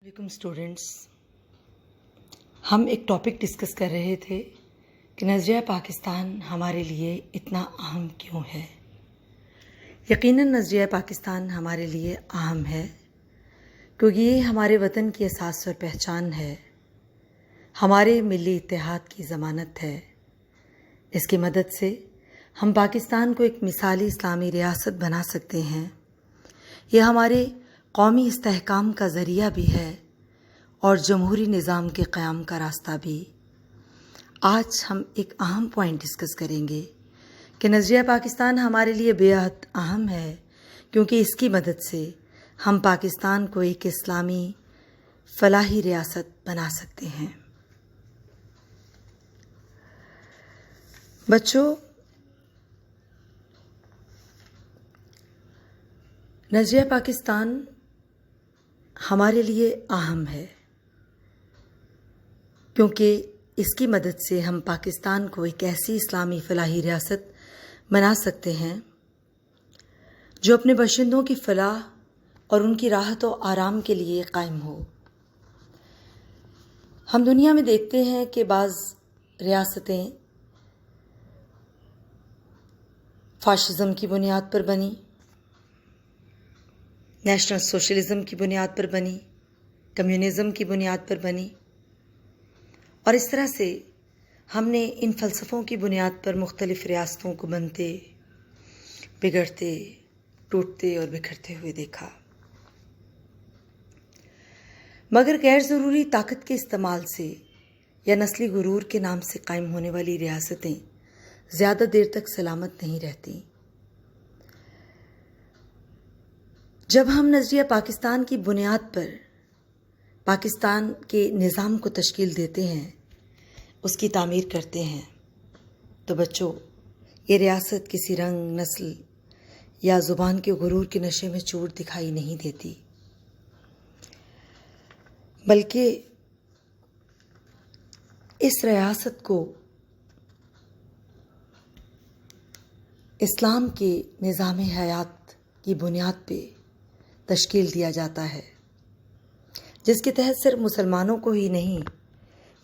وعلیکم اسٹوڈنٹس، ہم ایک ٹاپک ڈسکس کر رہے تھے کہ نظریہ پاکستان ہمارے لیے اتنا اہم کیوں ہے۔ یقیناً نظریہ پاکستان ہمارے لیے اہم ہے کیونکہ یہ ہمارے وطن کی اساس اور پہچان ہے، ہمارے ملی اتحاد کی ضمانت ہے۔ اس کی مدد سے ہم پاکستان کو ایک مثالی اسلامی ریاست بنا سکتے ہیں۔ یہ ہمارے قومی استحکام کا ذریعہ بھی ہے اور جمہوری نظام کے قیام کا راستہ بھی۔ آج ہم ایک اہم پوائنٹ ڈسکس کریں گے کہ نظریہ پاکستان ہمارے لیے بے حد اہم ہے کیونکہ اس کی مدد سے ہم پاکستان کو ایک اسلامی فلاحی ریاست بنا سکتے ہیں۔ بچوں، نظریہ پاکستان ہمارے لیے اہم ہے کیونکہ اس کی مدد سے ہم پاکستان کو ایک ایسی اسلامی فلاحی ریاست بنا سکتے ہیں جو اپنے باشندوں کی فلاح اور ان کی راحت و آرام کے لیے قائم ہو۔ ہم دنیا میں دیکھتے ہیں کہ بعض ریاستیں فاشزم کی بنیاد پر بنی، نیشنل سوشلزم کی بنیاد پر بنی، کمیونزم کی بنیاد پر بنی، اور اس طرح سے ہم نے ان فلسفوں کی بنیاد پر مختلف ریاستوں کو بنتے، بگڑتے، ٹوٹتے اور بکھرتے ہوئے دیکھا۔ مگر غیر ضروری طاقت کے استعمال سے یا نسلی غرور کے نام سے قائم ہونے والی ریاستیں زیادہ دیر تک سلامت نہیں رہتی۔ جب ہم نظریہ پاکستان کی بنیاد پر پاکستان کے نظام کو تشکیل دیتے ہیں، اس کی تعمیر کرتے ہیں، تو بچوں، یہ ریاست کسی رنگ، نسل یا زبان کے غرور کے نشے میں چور دکھائی نہیں دیتی، بلکہ اس ریاست کو اسلام کے نظام حیات کی بنیاد پہ تشکیل دیا جاتا ہے، جس کے تحت صرف مسلمانوں کو ہی نہیں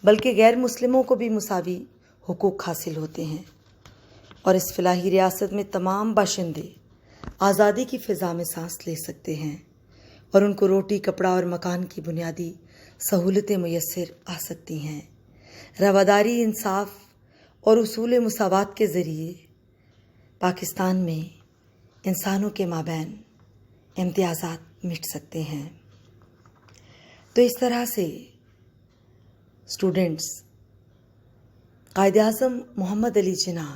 بلکہ غیر مسلموں کو بھی مساوی حقوق حاصل ہوتے ہیں، اور اس فلاحی ریاست میں تمام باشندے آزادی کی فضا میں سانس لے سکتے ہیں اور ان کو روٹی، کپڑا اور مکان کی بنیادی سہولتیں میسر آ سکتی ہیں۔ رواداری، انصاف اور اصول مساوات کے ذریعے پاکستان میں انسانوں کے مابین امتیازات مٹ سکتے ہیں۔ تو اس طرح سے اسٹوڈنٹس، قائد اعظم محمد علی جناح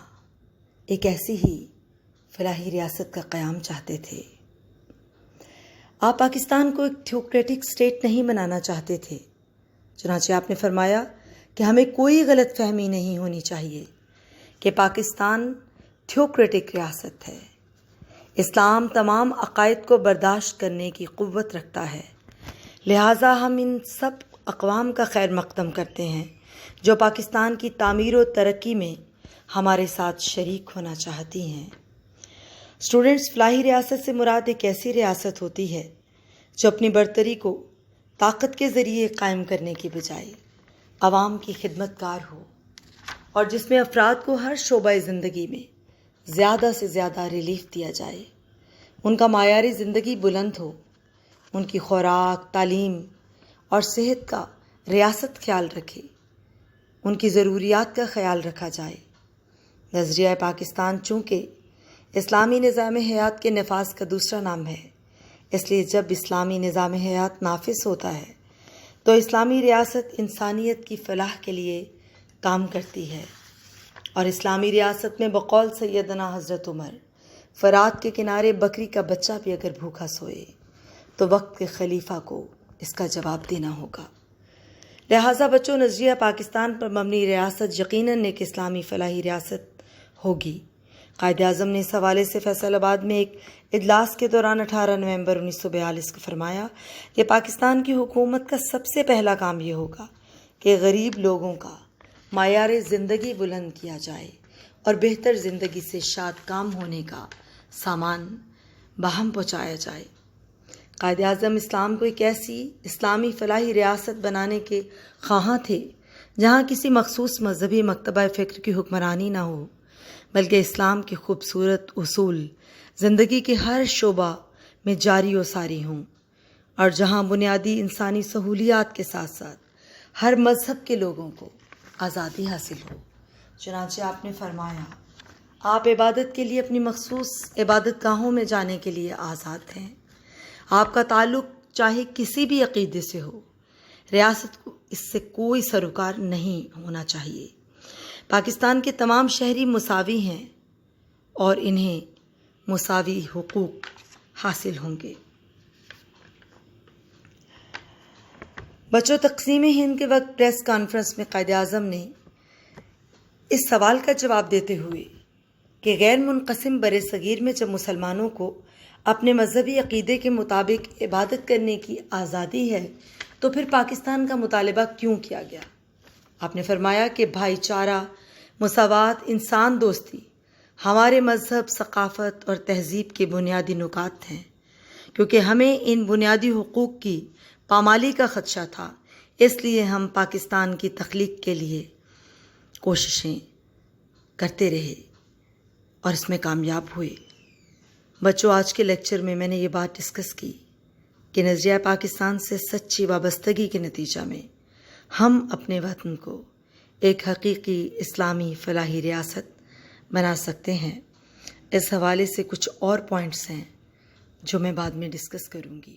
ایک ایسی ہی فلاحی ریاست کا قیام چاہتے تھے۔ آپ پاکستان کو ایک تھیوکریٹک اسٹیٹ نہیں بنانا چاہتے تھے، چنانچہ آپ نے فرمایا کہ ہمیں کوئی غلط فہمی نہیں ہونی چاہیے کہ پاکستان تھیوکریٹک ریاست ہے۔ اسلام تمام عقائد کو برداشت کرنے کی قوت رکھتا ہے، لہٰذا ہم ان سب اقوام کا خیر مقدم کرتے ہیں جو پاکستان کی تعمیر و ترقی میں ہمارے ساتھ شریک ہونا چاہتی ہیں۔ اسٹوڈنٹس، فلاحی ریاست سے مراد ایک ایسی ریاست ہوتی ہے جو اپنی برتری کو طاقت کے ذریعے قائم کرنے کے بجائے عوام کی خدمت گار ہو، اور جس میں افراد کو ہر شعبہ زندگی میں زیادہ سے زیادہ ریلیف دیا جائے، ان کا معیار زندگی بلند ہو، ان کی خوراک، تعلیم اور صحت کا ریاست خیال رکھے، ان کی ضروریات کا خیال رکھا جائے۔ نظریہ پاکستان چونکہ اسلامی نظام حیات کے نفاذ کا دوسرا نام ہے، اس لیے جب اسلامی نظام حیات نافذ ہوتا ہے تو اسلامی ریاست انسانیت کی فلاح کے لیے کام کرتی ہے، اور اسلامی ریاست میں بقول سیدنا حضرت عمر، فرات کے کنارے بکری کا بچہ بھی اگر بھوکا سوئے تو وقت کے خلیفہ کو اس کا جواب دینا ہوگا۔ لہٰذا بچوں، نظریہ پاکستان پر مبنی ریاست یقیناً ایک اسلامی فلاحی ریاست ہوگی۔ قائد اعظم نے اس حوالے سے فیصل آباد میں ایک اجلاس کے دوران 18 نومبر 1942 کو فرمایا کہ پاکستان کی حکومت کا سب سے پہلا کام یہ ہوگا کہ غریب لوگوں کا معیار زندگی بلند کیا جائے اور بہتر زندگی سے شاد کام ہونے کا سامان باہم پہنچایا جائے۔ قائد اعظم اسلام کو ایک ایسی اسلامی فلاحی ریاست بنانے کے خواہاں تھے جہاں کسی مخصوص مذہبی مکتبہ فکر کی حکمرانی نہ ہو، بلکہ اسلام کے خوبصورت اصول زندگی کے ہر شعبہ میں جاری و ساری ہوں، اور جہاں بنیادی انسانی سہولیات کے ساتھ ساتھ ہر مذہب کے لوگوں کو آزادی حاصل ہو۔ چنانچہ آپ نے فرمایا، آپ عبادت کے لیے اپنی مخصوص عبادت گاہوں میں جانے کے لیے آزاد ہیں۔ آپ کا تعلق چاہے کسی بھی عقیدے سے ہو، ریاست کو اس سے کوئی سروکار نہیں ہونا چاہیے۔ پاکستان کے تمام شہری مساوی ہیں اور انہیں مساوی حقوق حاصل ہوں گے۔ بچوں، تقسیم ہند کے وقت پریس کانفرنس میں قائد اعظم نے اس سوال کا جواب دیتے ہوئے کہ غیر منقسم بر صغیر میں جب مسلمانوں کو اپنے مذہبی عقیدے کے مطابق عبادت کرنے کی آزادی ہے تو پھر پاکستان کا مطالبہ کیوں کیا گیا؟ آپ نے فرمایا کہ بھائی چارہ، مساوات، انسان دوستی ہمارے مذہب، ثقافت اور تہذیب کے بنیادی نکات ہیں۔ کیونکہ ہمیں ان بنیادی حقوق کی پامالی کا خدشہ تھا، اس لیے ہم پاکستان کی تخلیق کے لیے کوششیں کرتے رہے اور اس میں کامیاب ہوئے۔ بچوں، آج کے لیکچر میں میں نے یہ بات ڈسکس کی کہ نظریہ پاکستان سے سچی وابستگی کے نتیجہ میں ہم اپنے وطن کو ایک حقیقی اسلامی فلاحی ریاست بنا سکتے ہیں۔ اس حوالے سے کچھ اور پوائنٹس ہیں جو میں بعد میں ڈسکس کروں گی۔